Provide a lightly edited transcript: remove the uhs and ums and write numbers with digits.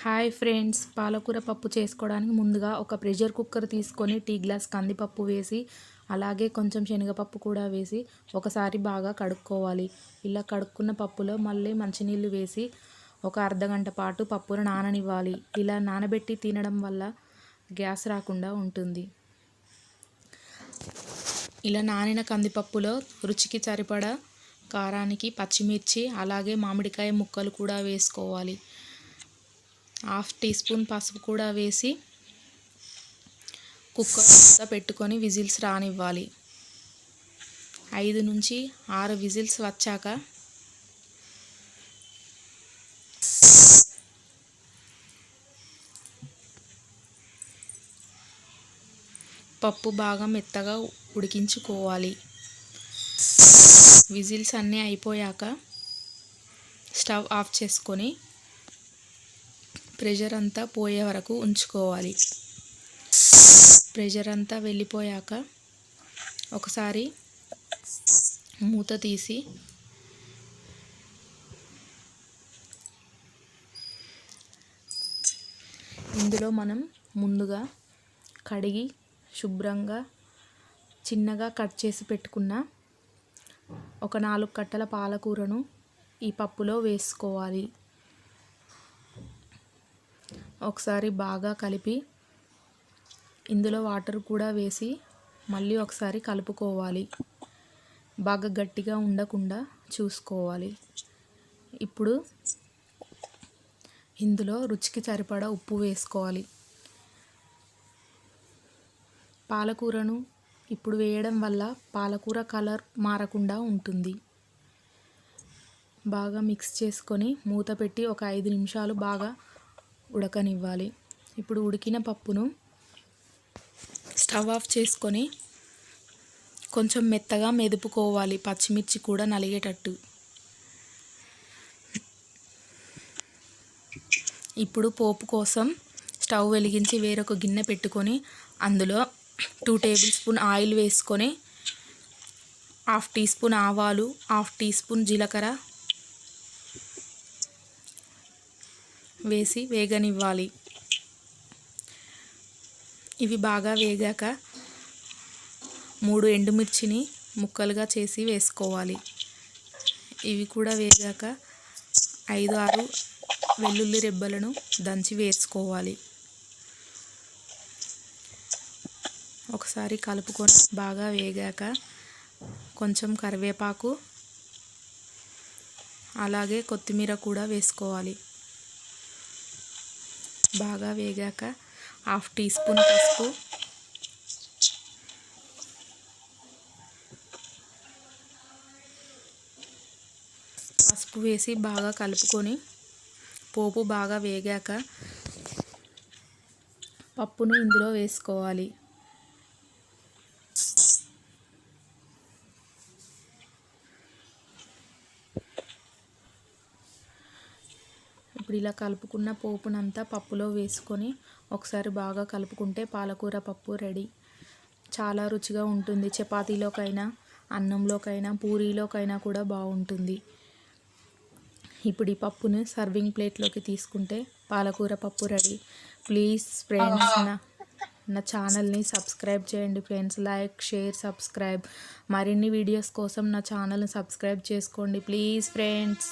Hi friends, పాలకూర పప్పు చేసుకోవడానికి ముందుగా ఒక ప్రెషర్ కుక్కర్ తీసుకొని టీ గ్లాస్ కందిపప్పు వేసి అలాగే కొంచెం శనగపప్పు కూడా వేసి ఒకసారి బాగా కడుక్కోవాలి. ఇలా కడుక్కున్న పప్పులో మళ్ళీ మంచినీళ్ళు వేసి ఒక అర్ధగంట పాటు పప్పును నాననివ్వాలి. ఇలా నానబెట్టి తినడం వల్ల గ్యాస్ రాకుండా ఉంటుంది. ఇలా నానిన కందిపప్పులో రుచికి సరిపడా కారానికి పచ్చిమిర్చి అలాగే మామిడికాయ ముక్కలు కూడా వేసుకోవాలి. 1/2 టీ స్పూన్ పసుపు కూడా వేసి కుక్కర్ పెట్టుకొని విజిల్స్ రానివ్వాలి. 5 నుంచి 6 విజిల్స్ వచ్చాక పప్పు బాగా మెత్తగా ఉడికించుకోవాలి. విజిల్స్ అన్నీ అయిపోయాక స్టవ్ ఆఫ్ చేసుకొని ప్రెషర్ అంతా పోయే వరకు ఉంచుకోవాలి. ప్రెషర్ అంతా వెళ్ళిపోయాక ఒకసారి మూత తీసి ఇందులో మనం ముందుగా కడిగి శుభ్రంగా చిన్నగా కట్ చేసి పెట్టుకున్న ఒక 4 కట్టల పాలకూరను ఈ పప్పులో వేసుకోవాలి. ఒకసారి బాగా కలిపి ఇందులో వాటర్ కూడా వేసి మళ్ళీ ఒకసారి కలుపుకోవాలి. బాగా గట్టిగా ఉండకుండా చూసుకోవాలి. ఇప్పుడు ఇందులో రుచికి సరిపడా ఉప్పు వేసుకోవాలి. పాలకూరను ఇప్పుడు వేయడం వల్ల పాలకూర కలర్ మారకుండా ఉంటుంది. బాగా మిక్స్ చేసుకొని మూత పెట్టి ఒక 5 నిమిషాలు బాగా ఉడకనివ్వాలి. ఇప్పుడు ఉడికిన పప్పును స్టవ్ ఆఫ్ చేసుకొని కొంచెం మెత్తగా మెదుపుకోవాలి. పచ్చిమిర్చి కూడా నలిగేటట్టు. ఇప్పుడు పోపు కోసం స్టవ్ వెలిగించి వేరొక గిన్నె పెట్టుకొని అందులో 2 టేబుల్ స్పూన్ ఆయిల్ వేసుకొని 1/2 టీ స్పూన్ ఆవాలు, 1/2 టీ స్పూన్ జీలకర్ర వేసి వేగనివ్వాలి. ఇవి బాగా వేగాక 3 ఎండుమిర్చిని ముక్కలుగా చేసి వేసుకోవాలి. ఇవి కూడా వేగాక 5-6 వెల్లుల్లి రెబ్బలను దంచి వేసుకోవాలి. ఒకసారి కలుపుకొని బాగా వేగాక కొంచెం కరివేపాకు అలాగే కొత్తిమీర కూడా వేసుకోవాలి. బాగా వేగాక 1/2 టీ స్పూన్ పసుపు వేసి బాగా కలుపుకొని పోపు బాగా వేగాక పప్పును ఇందులో వేసుకోవాలి. ఇప్పుడు ఇలా కలుపుకున్న పోపునంతా పప్పులో వేసుకొని ఒకసారి బాగా కలుపుకుంటే పాలకూర పప్పు రెడీ. చాలా రుచిగా ఉంటుంది. చపాతీలోకైనా, అన్నంలోకైనా, పూరీలోకైనా కూడా బాగుంటుంది. ఇప్పుడు ఈ పప్పుని సర్వింగ్ ప్లేట్లోకి తీసుకుంటే పాలకూర పప్పు రెడీ. ప్లీజ్ ఫ్రెండ్స్, నా ఛానల్ని సబ్స్క్రైబ్ చేయండి ఫ్రెండ్స్. Like, share, subscribe. మరిన్ని వీడియోస్ కోసం నా ఛానల్ని సబ్స్క్రైబ్ చేసుకోండి ప్లీజ్ ఫ్రెండ్స్.